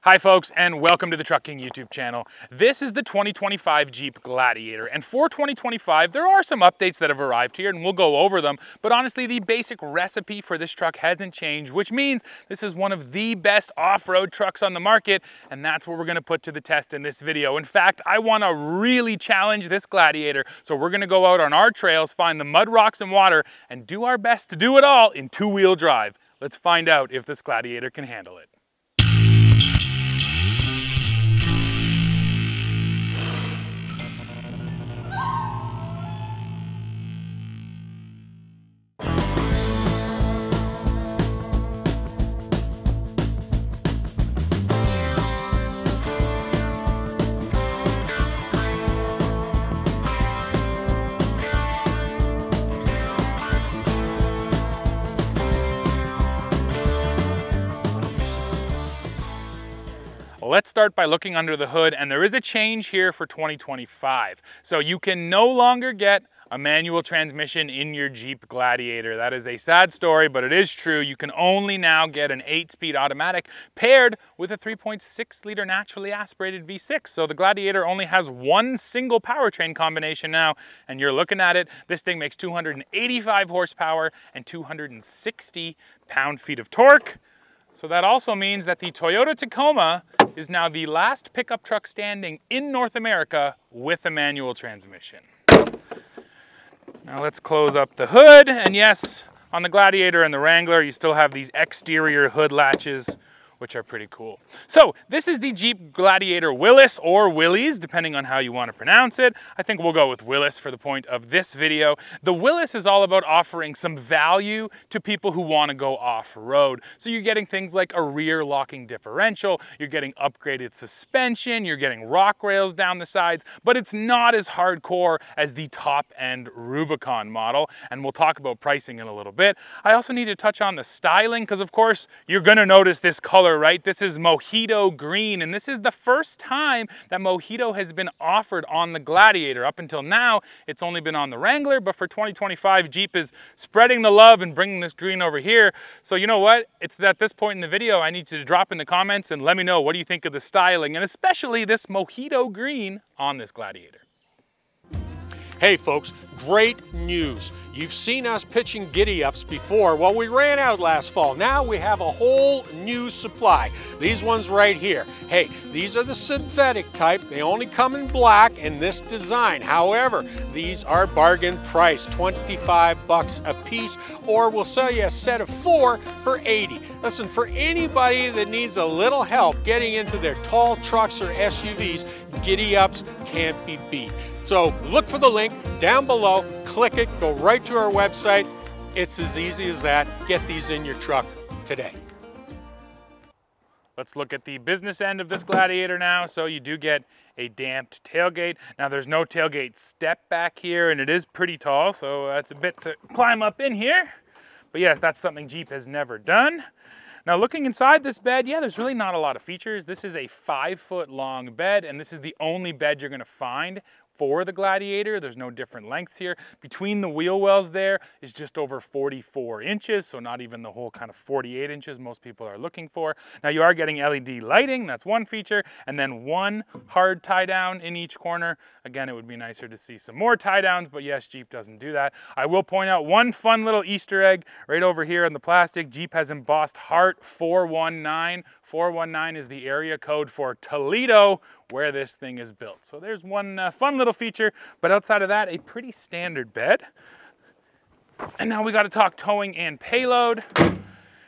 Hi folks, and welcome to the Truck King YouTube channel. This is the 2025 Jeep Gladiator, and for 2025 there are some updates that have arrived here and we'll go over them, but honestly the basic recipe for this truck hasn't changed, which means this is one of the best off-road trucks on the market, and that's what we're going to put to the test in this video. In fact, I want to really challenge this Gladiator, so we're going to go out on our trails, find the mud, rocks, and water, and do our best to do it all in two-wheel drive. Let's find out if this Gladiator can handle it. Let's start by looking under the hood, and there is a change here for 2025. So you can no longer get a manual transmission in your Jeep Gladiator. That is a sad story, but it is true. You can only now get an 8-speed automatic paired with a 3.6-liter naturally aspirated V6. So the Gladiator only has one single powertrain combination now, and you're looking at it. This thing makes 285 horsepower and 260 pound-feet of torque. So that also means that the Toyota Tacoma is now the last pickup truck standing in North America with a manual transmission. Now let's close up the hood, and yes, on the Gladiator and the Wrangler, you still have these exterior hood latches, which are pretty cool. So this is the Jeep Gladiator Willys, or Willys, depending on how you want to pronounce it. I think we'll go with Willys for the point of this video. The Willys is all about offering some value to people who want to go off-road. So you're getting things like a rear locking differential, you're getting upgraded suspension, you're getting rock rails down the sides, but it's not as hardcore as the top-end Rubicon model, and we'll talk about pricing in a little bit. I also need to touch on the styling, because of course you're going to notice this color, right? This is Mojito green, and this is the first time that Mojito has been offered on the Gladiator. Up until now, it's only been on the Wrangler, but for 2025, Jeep is spreading the love and bringing this green over here. So you know what? It's at this point in the video, I need you to drop in the comments and let me know, what do you think of the styling, and especially this Mojito green on this Gladiator. Hey folks, great news. You've seen us pitching giddy-ups before. Well, we ran out last fall. Now we have a whole new supply. These ones right here. Hey, these are the synthetic type. They only come in black in this design. However, these are bargain price, 25 bucks a piece, or we'll sell you a set of 4 for 80. Listen, for anybody that needs a little help getting into their tall trucks or SUVs, giddy-ups can't be beat. So look for the link down below, click it, go right to our website. It's as easy as that. Get these in your truck today. Let's look at the business end of this Gladiator now. So you do get a damped tailgate. Now there's no tailgate step back here, and it is pretty tall, so that's a bit to climb up in here. But yes, that's something Jeep has never done. Now looking inside this bed, yeah, there's really not a lot of features. This is a 5-foot long bed, and this is the only bed you're gonna find for the Gladiator. There's no different lengths here. Between the wheel wells there is just over 44 inches, so not even the whole kind of 48 inches most people are looking for. Now you are getting LED lighting, that's one feature, and then one hard tie down in each corner. Again, it would be nicer to see some more tie downs, but yes, Jeep doesn't do that. I will point out one fun little Easter egg right over here in the plastic. Jeep has embossed Heart 419. 419 is the area code for Toledo, where this thing is built. So there's one fun little feature, but outside of that, a pretty standard bed. And now we got to talk towing and payload.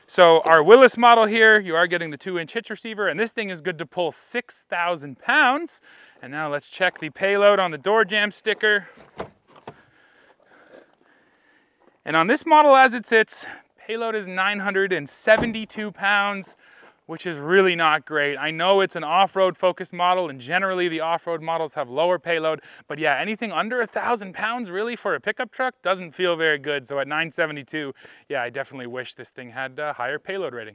So our Willys model here, you are getting the 2-inch hitch receiver, and this thing is good to pull 6,000 pounds. And now let's check the payload on the door jamb sticker. And on this model as it sits, payload is 972 pounds. Which is really not great. I know it's an off-road focused model, and generally the off-road models have lower payload, but yeah, anything under 1,000 pounds really for a pickup truck doesn't feel very good. So at 972, yeah, I definitely wish this thing had a higher payload rating.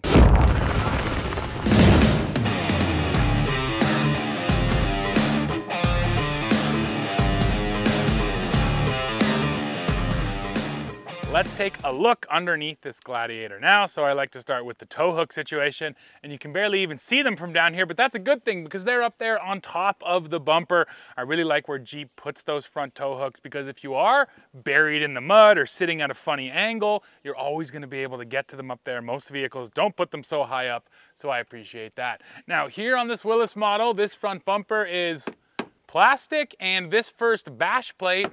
let's take a look underneath this Gladiator now. So I like to start with the tow hook situation, and you can barely even see them from down here, but that's a good thing because they're up there on top of the bumper. I really like where Jeep puts those front tow hooks, because if you are buried in the mud or sitting at a funny angle, you're always going to be able to get to them up there. Most vehicles don't put them so high up, so I appreciate that. Now here on this Willys model, this front bumper is plastic, and this first bash plate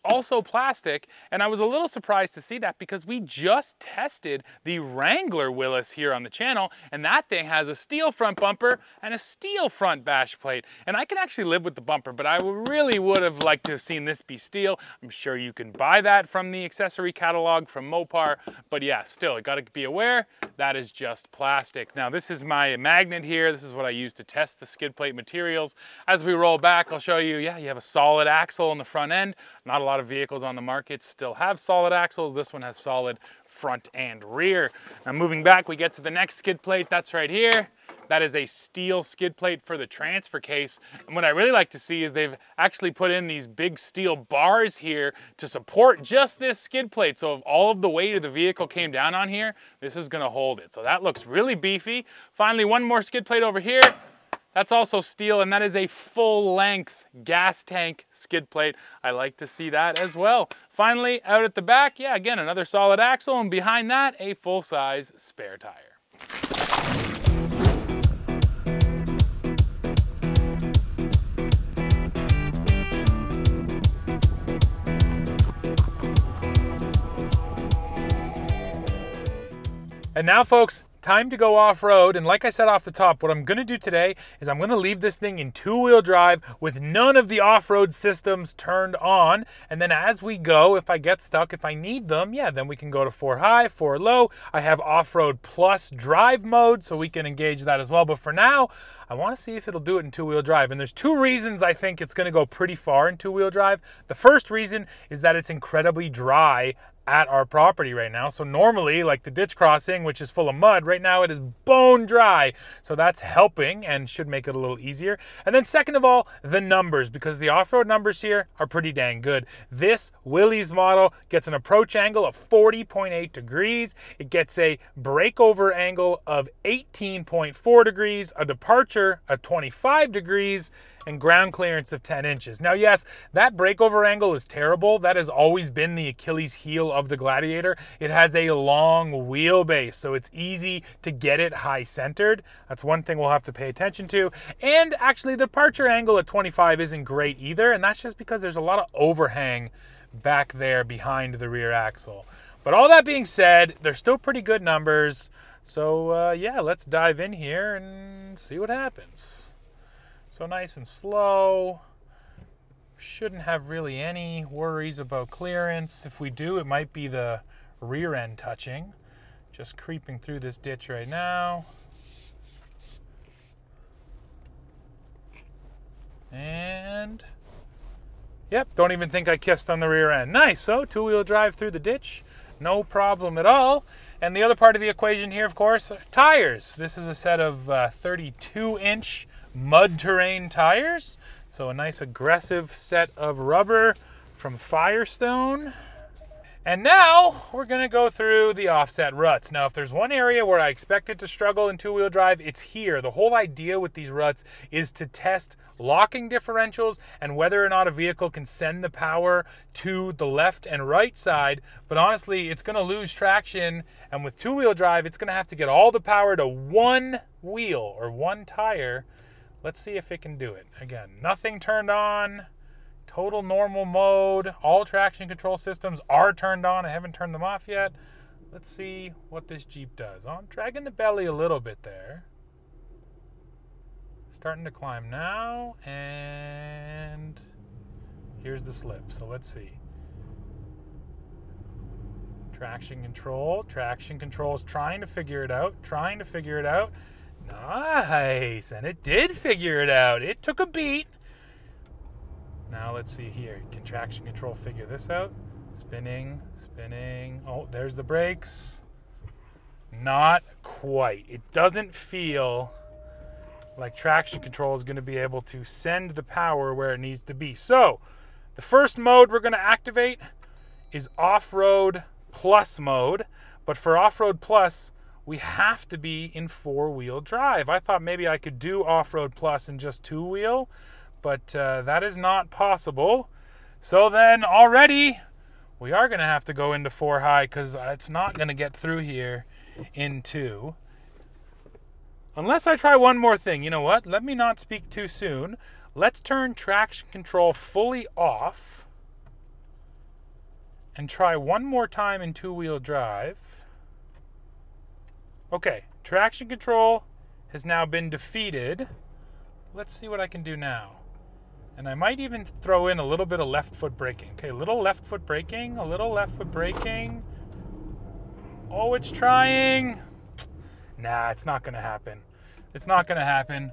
also plastic, and I was a little surprised to see that because we just tested the Wrangler Willys here on the channel, and that thing has a steel front bumper and a steel front bash plate, and I can actually live with the bumper, but I really would have liked to have seen this be steel. I'm sure you can buy that from the accessory catalog from Mopar, but yeah, still, you got to be aware that is just plastic. Now this is my magnet here. This is what I use to test the skid plate materials. As we roll back, I'll show you, yeah, you have a solid axle on the front end. Not a lot of vehicles on the market still have solid axles. This one has solid front and rear. Now moving back, we get to the next skid plate. That's right here. That is a steel skid plate for the transfer case. And what I really like to see is they've actually put in these big steel bars here to support just this skid plate. So if all of the weight of the vehicle came down on here, this is gonna hold it. So that looks really beefy. Finally, one more skid plate over here. That's also steel, and that is a full-length gas tank skid plate. I like to see that as well. Finally, out at the back, yeah, again, another solid axle, and behind that, a full-size spare tire. And now, folks, time to go off-road, and like I said off the top, what I'm gonna do today is I'm gonna leave this thing in two-wheel drive with none of the off-road systems turned on, and then as we go, if I get stuck, if I need them, yeah, then we can go to 4 high, 4 low. I have off-road plus drive mode, so we can engage that as well, but for now, I wanna see if it'll do it in two-wheel drive, and there's 2 reasons I think it's gonna go pretty far in two-wheel drive. The first reason is that it's incredibly dry at our property right now. So normally, like the ditch crossing, which is full of mud, right now it is bone dry. So that's helping and should make it a little easier. And then second of all, the numbers, because the off-road numbers here are pretty dang good. this Willys model gets an approach angle of 40.8 degrees. It gets a breakover angle of 18.4 degrees, a departure of 25 degrees, and ground clearance of 10 inches. Now, yes, that breakover angle is terrible. That has always been the Achilles heel of the Gladiator. It has a long wheelbase, so it's easy to get it high centered. That's one thing we'll have to pay attention to. And actually, the departure angle at 25 isn't great either, and that's just because there's a lot of overhang back there behind the rear axle. But all that being said, they're still pretty good numbers. So yeah, let's dive in here and see what happens. So nice and slow. Shouldn't have really any worries about clearance. If we do, it might be the rear end touching. Just creeping through this ditch right now. And yep, don't even think I kissed on the rear end. Nice, so two-wheel drive through the ditch, no problem at all. And the other part of the equation here, of course, are tires. This is a set of 32-inch mud terrain tires. So a nice aggressive set of rubber from Firestone. And now we're gonna go through the offset ruts. Now, if there's one area where I expect it to struggle in two-wheel drive, it's here. The whole idea with these ruts is to test locking differentials and whether or not a vehicle can send the power to the left and right side. But honestly, it's gonna lose traction, and with two-wheel drive, it's gonna have to get all the power to one wheel or one tire. Let's see if it can do it. Again, nothing turned on. Total normal mode. All traction control systems are turned on. I haven't turned them off yet. Let's see what this Jeep does. Oh, I'm dragging the belly a little bit there. Starting to climb now, and here's the slip. So let's see. Traction control is trying to figure it out, Nice, and it did figure it out. It took a beat. Now let's see here. Can traction control figure this out? Spinning. Oh, there's the brakes. Not quite. It doesn't feel like traction control is going to be able to send the power where it needs to be. So the first mode we're going to activate is off-road Plus mode, but for Off-Road Plus, we have to be in 4-wheel drive. I thought maybe I could do Off-Road Plus in just 2-wheel, but that is not possible. So then already we are gonna have to go into 4 high because it's not gonna get through here in 2. Unless I try one more thing. You know what? Let me not speak too soon. Let's turn traction control fully off and try one more time in 2-wheel drive. Okay, traction control has now been defeated. Let's see what I can do now. And I might even throw in a little bit of left foot braking. Okay, a little left foot braking, a little left foot braking. Oh, it's trying. Nah, it's not gonna happen. It's not gonna happen.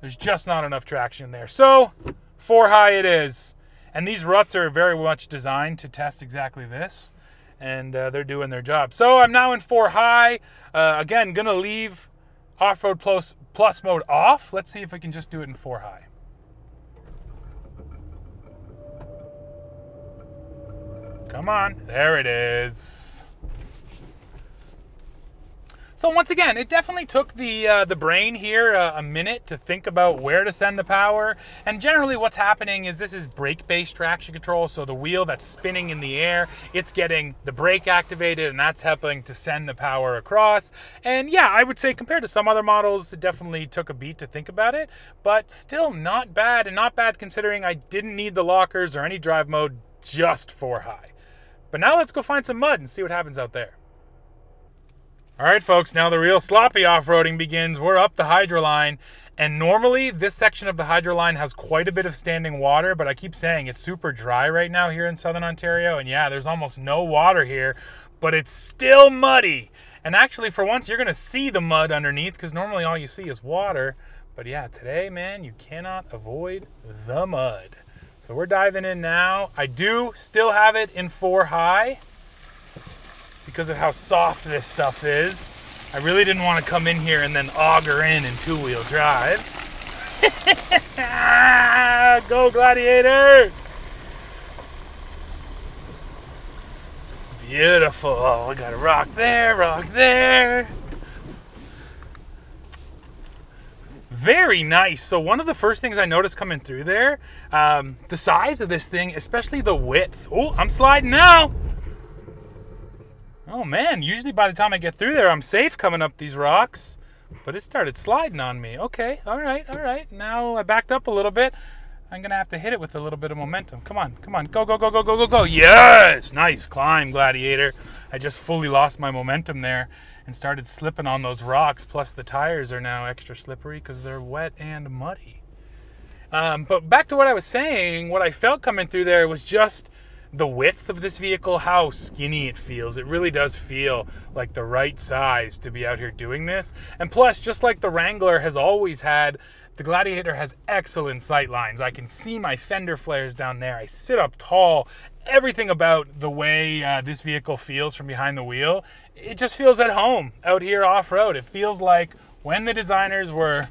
There's just not enough traction there. So, 4 high it is. And these ruts are very much designed to test exactly this. And they're doing their job. So I'm now in 4 high. Again, gonna leave Off-Road Plus mode off. Let's see if I can just do it in 4 high. Come on, there it is. So once again, it definitely took the brain here a minute to think about where to send the power. And generally what's happening is this is brake-based traction control. So the wheel that's spinning in the air, it's getting the brake activated and that's helping to send the power across. And yeah, I would say compared to some other models, it definitely took a beat to think about it, but still not bad, and not bad considering I didn't need the lockers or any drive mode, just 4 high. But now let's go find some mud and see what happens out there. All right, folks, now the real sloppy off-roading begins. We're up the hydro line, and normally this section of the hydro line has quite a bit of standing water, but I keep saying it's super dry right now here in Southern Ontario, and yeah, there's almost no water here, but it's still muddy. And actually, for once, you're gonna see the mud underneath, because normally all you see is water. But yeah, today, man, you cannot avoid the mud. So we're diving in now. I do still have it in 4 high, because of how soft this stuff is. I really didn't want to come in here and then auger in 2-wheel drive. Go Gladiator! Beautiful. Oh, we got a rock there, rock there. Very nice. So one of the first things I noticed coming through there, the size of this thing, especially the width. Oh, I'm sliding now. Oh man, usually by the time I get through there, I'm safe coming up these rocks, but it started sliding on me. Okay, all right. Now I backed up a little bit. I'm gonna have to hit it with a little bit of momentum. Come on, go, go, go, go, go, go, go. Yes, nice climb, Gladiator. I just fully lost my momentum there and started slipping on those rocks. Plus the tires are now extra slippery because they're wet and muddy. But back to what I was saying, what I felt coming through there was just the width of this vehicle, how skinny it feels. It really does feel like the right size to be out here doing this. And plus, just like the Wrangler has always had, the Gladiator has excellent sight lines. I can see my fender flares down there. I sit up tall. Everything about the way this vehicle feels from behind the wheel, it just feels at home out here off-road. It feels like when the designers were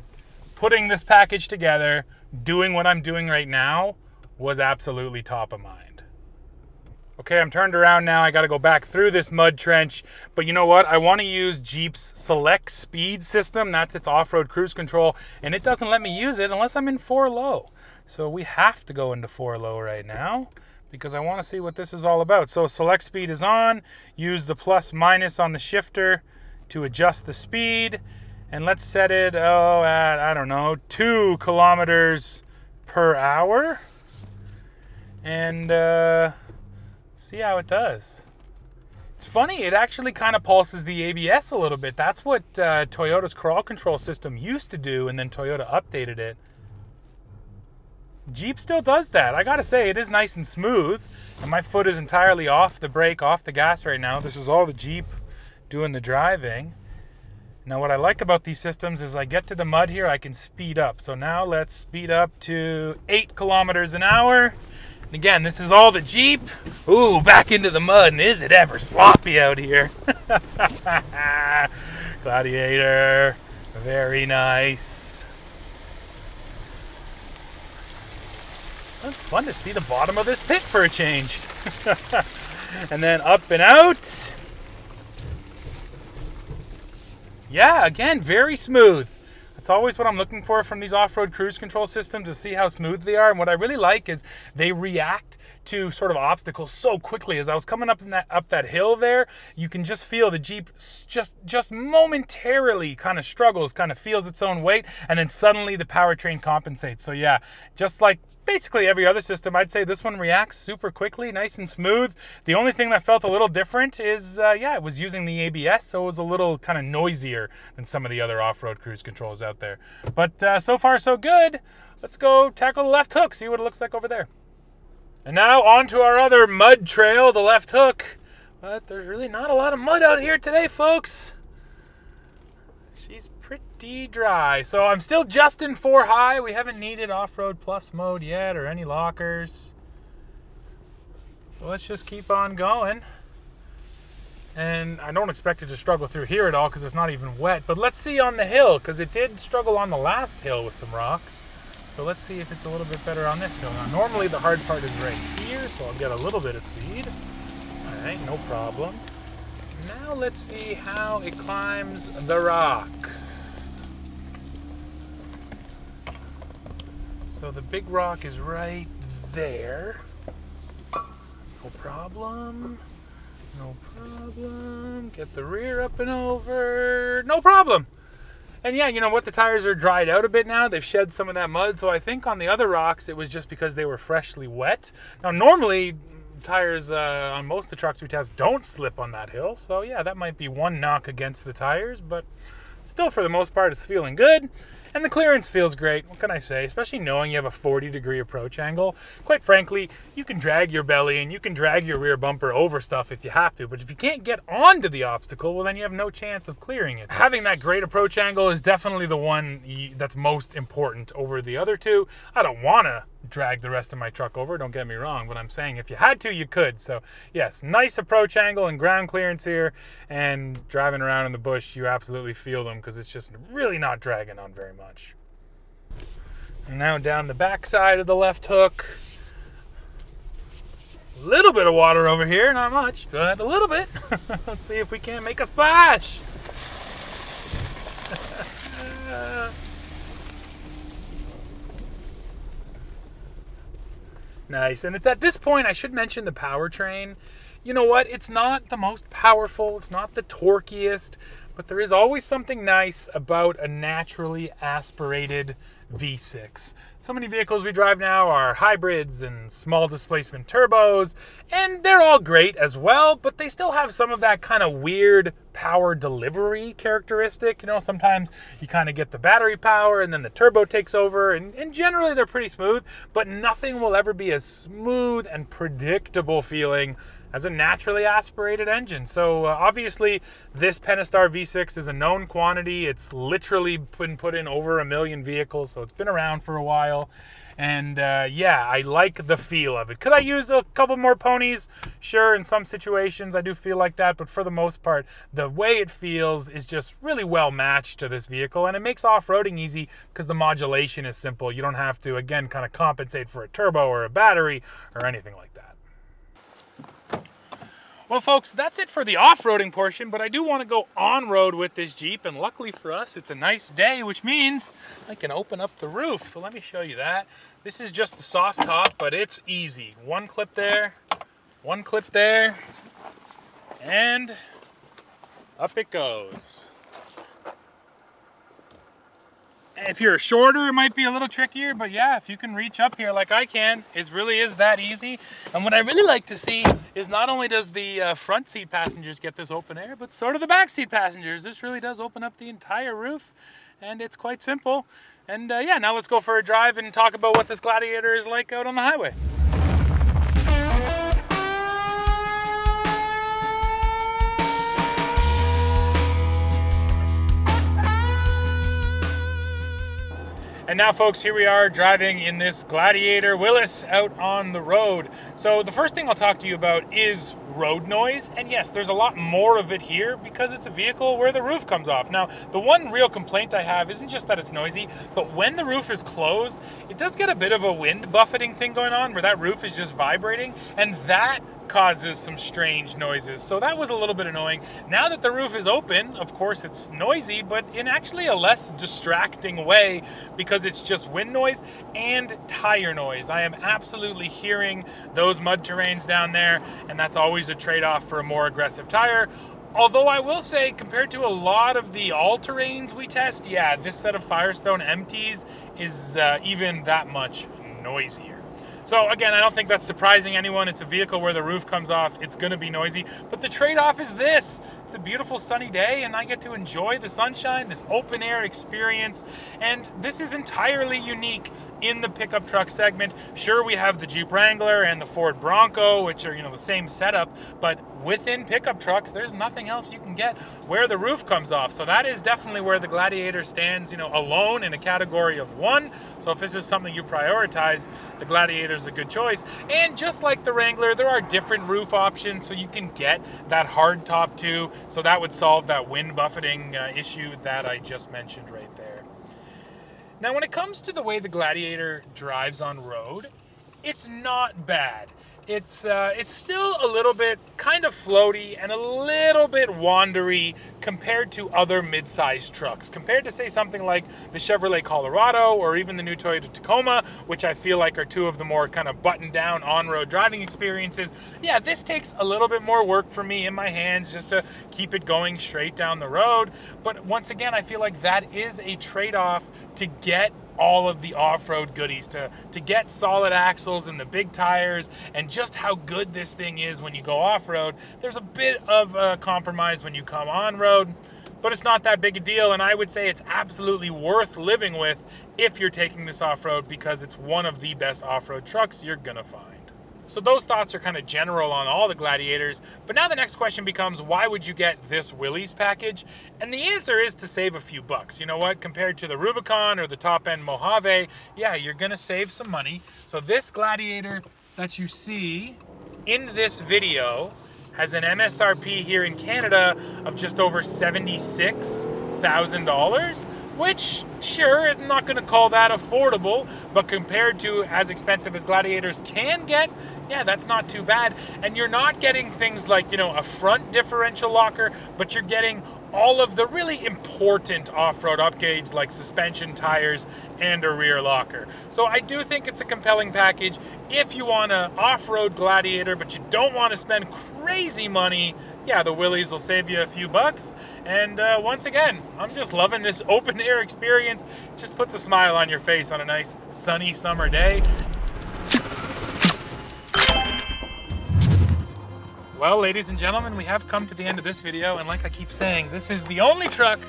putting this package together, doing what I'm doing right now was absolutely top of mind. Okay, I'm turned around now. I got to go back through this mud trench. But you know what? I want to use Jeep's Select Speed system. That's its off-road cruise control. And it doesn't let me use it unless I'm in 4 low. So we have to go into 4 low right now because I want to see what this is all about. So Select Speed is on. Use the plus minus on the shifter to adjust the speed. And let's set it, at, I don't know, 2 kilometers per hour. And see how it does. It's funny, it actually kind of pulses the ABS a little bit. That's what Toyota's crawl control system used to do, and then Toyota updated it. Jeep still does that. I gotta say, it is nice and smooth, and my foot is entirely off the brake, off the gas right now. This is all the Jeep doing the driving. Now what I like about these systems is I get to the mud here, I can speed up. So now let's speed up to 8 kilometers an hour. And again, this is all the Jeep. Ooh, back into the mud, and is it ever sloppy out here. Gladiator, very nice. It's fun to see the bottom of this pit for a change. And then up and out. Yeah, again, very smooth. That's always what I'm looking for from these off-road cruise control systems, to see how smooth they are. And what I really like is they react to sort of obstacles so quickly. As I was coming up that hill there, you can just feel the Jeep just momentarily kind of struggles, kind of feels its own weight, and then suddenly the powertrain compensates. So yeah, just like basically every other system, I'd say this one reacts super quickly, nice and smooth. The only thing that felt a little different is, yeah, it was using the ABS, so it was a little kind of noisier than some of the other off-road cruise controls out there. But so far, so good. Let's go tackle the left hook, see what it looks like over there. And now on to our other mud trail, the left hook. But there's really not a lot of mud out here today, folks. She's pretty dry. So I'm still just in 4 high. We haven't needed off-road plus mode yet or any lockers. So let's just keep on going. And I don't expect it to struggle through here at all because it's not even wet. But let's see on the hill, because it did struggle on the last hill with some rocks. So let's see if it's a little bit better on this hill. Now, normally the hard part is right here, so I'll get a little bit of speed. All right, no problem. Now let's see how it climbs the rocks. So the big rock is right there. No problem. No problem. Get the rear up and over. No problem. And yeah, you know what? The tires are dried out a bit now. They've shed some of that mud. So I think on the other rocks, it was just because they were freshly wet. Now, normally, tires on most of the trucks we test don't slip on that hill. So yeah, that might be one knock against the tires. But still, for the most part, it's feeling good. And the clearance feels great. What can I say? Especially knowing you have a 40-degree approach angle. Quite frankly, you can drag your belly and you can drag your rear bumper over stuff if you have to. But if you can't get onto the obstacle, well, then you have no chance of clearing it. Having that great approach angle is definitely the one that's most important over the other two. I don't want to drag the rest of my truck over, don't get me wrong, but I'm saying if you had to, you could. So yes, nice approach angle and ground clearance here, and driving around in the bush, you absolutely feel them because it's just really not dragging on very much. And now down the back side of the left hook. A little bit of water over here, not much, but a little bit. Let's see if we can't make a splash. Nice. And it's at this point, I should mention the powertrain. You know what? It's not the most powerful. It's not the torquiest. But there is always something nice about a naturally aspirated V6. So many vehicles we drive now are hybrids and small displacement turbos, and they're all great as well, but they still have some of that kind of weird power delivery characteristic. You know, sometimes you kind of get the battery power and then the turbo takes over, and generally they're pretty smooth, but nothing will ever be as smooth and predictable feeling as a naturally aspirated engine. So obviously this Pentastar V6 is a known quantity. It's literally been put in over 1 million vehicles, so it's been around for a while. And yeah, I like the feel of it. Could I use a couple more ponies? Sure, in some situations I do feel like that, but for the most part, the way it feels is just really well matched to this vehicle, and it makes off-roading easy because the modulation is simple. You don't have to, again, kind of compensate for a turbo or a battery or anything like that. Well, folks, that's it for the off-roading portion, but I do want to go on-road with this Jeep, and luckily for us, it's a nice day, which means I can open up the roof. So let me show you that. This is just the soft top, but it's easy. One clip there, and up it goes. If you're shorter, it might be a little trickier, but yeah, if you can reach up here like I can, it really is that easy. And what I really like to see is not only does the front seat passengers get this open air, but so do the back seat passengers. This really does open up the entire roof, and it's quite simple. And yeah, now let's go for a drive and talk about what this Gladiator is like out on the highway. And now folks, here we are driving in this Gladiator Willys out on the road. So the first thing I'll talk to you about is road noise. And yes, there's a lot more of it here because it's a vehicle where the roof comes off. Now, the one real complaint I have isn't just that it's noisy, but when the roof is closed, it does get a bit of a wind buffeting thing going on where that roof is just vibrating, and that causes some strange noises. So that was a little bit annoying. Now that the roof is open, of course it's noisy, but in actually a less distracting way because it's just wind noise and tire noise. I am absolutely hearing those mud terrains down there, and that's always a trade-off for a more aggressive tire. Although I will say, compared to a lot of the all-terrains we test, yeah, this set of Firestone empties is even that much noisier. So again, I don't think that's surprising anyone. It's a vehicle where the roof comes off. It's going to be noisy. But the trade-off is this. It's a beautiful sunny day, and I get to enjoy the sunshine, this open air experience. And this is entirely unique in the pickup truck segment. Sure, we have the Jeep Wrangler and the Ford Bronco, which are, the same setup, but within pickup trucks, there's nothing else you can get where the roof comes off. So that is definitely where the Gladiator stands, alone in a category of one. So if this is something you prioritize, the Gladiator is a good choice. And just like the Wrangler, there are different roof options, so you can get that hard top too. So that would solve that wind buffeting issue that I just mentioned right there. Now, when it comes to the way the Gladiator drives on road, it's not bad. It's still a little bit kind of floaty and a little bit wandery compared to other mid-sized trucks. Compared to, say, something like the Chevrolet Colorado or even the new Toyota Tacoma, which I feel like are two of the more kind of buttoned-down on-road driving experiences. Yeah, this takes a little bit more work for me in my hands just to keep it going straight down the road. But once again, I feel like that is a trade-off to get all of the off-road goodies, to get solid axles and the big tires, and just how good this thing is when you go off-road. There's a bit of a compromise when you come on-road, but it's not that big a deal, and I would say it's absolutely worth living with if you're taking this off-road because it's one of the best off-road trucks you're gonna find. So those thoughts are kind of general on all the Gladiators, but now the next question becomes, why would you get this Willys package? And the answer is to save a few bucks. You know what? Compared to the Rubicon or the top-end Mojave, yeah, you're gonna save some money. So this Gladiator that you see in this video has an MSRP here in Canada of just over $76,000, which, sure, I'm not gonna call that affordable, but compared to as expensive as Gladiators can get, yeah, that's not too bad. And you're not getting things like, a front differential locker, but you're getting all of the really important off-road upgrades like suspension, tires, and a rear locker. So I do think it's a compelling package if you want an off-road Gladiator, but you don't want to spend crazy money. Yeah, the Willys will save you a few bucks. And once again, I'm just loving this open air experience. Just puts a smile on your face on a nice sunny summer day. Well, ladies and gentlemen, we have come to the end of this video, and like I keep saying, this is the only truck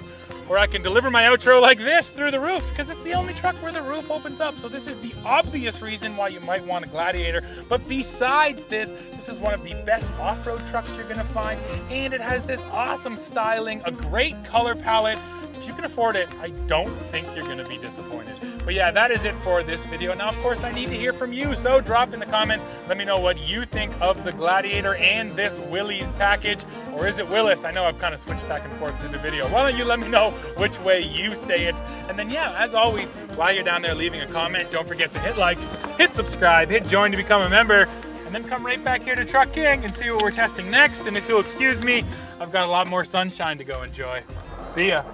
where I can deliver my outro like this through the roof, because it's the only truck where the roof opens up. So this is the obvious reason why you might want a Gladiator. But besides this, this is one of the best off-road trucks you're gonna find, and it has this awesome styling, a great color palette. If you can afford it, I don't think you're gonna be disappointed. But yeah, that is it for this video. Now, of course, I need to hear from you, so drop in the comments. Let me know what you think of the Gladiator and this Willys package, or is it Willys? I know I've kind of switched back and forth through the video. Why don't you let me know which way you say it? And then yeah, as always, while you're down there leaving a comment, don't forget to hit like, hit subscribe, hit join to become a member, and then come right back here to Truck King and see what we're testing next. And if you'll excuse me, I've got a lot more sunshine to go enjoy. See ya.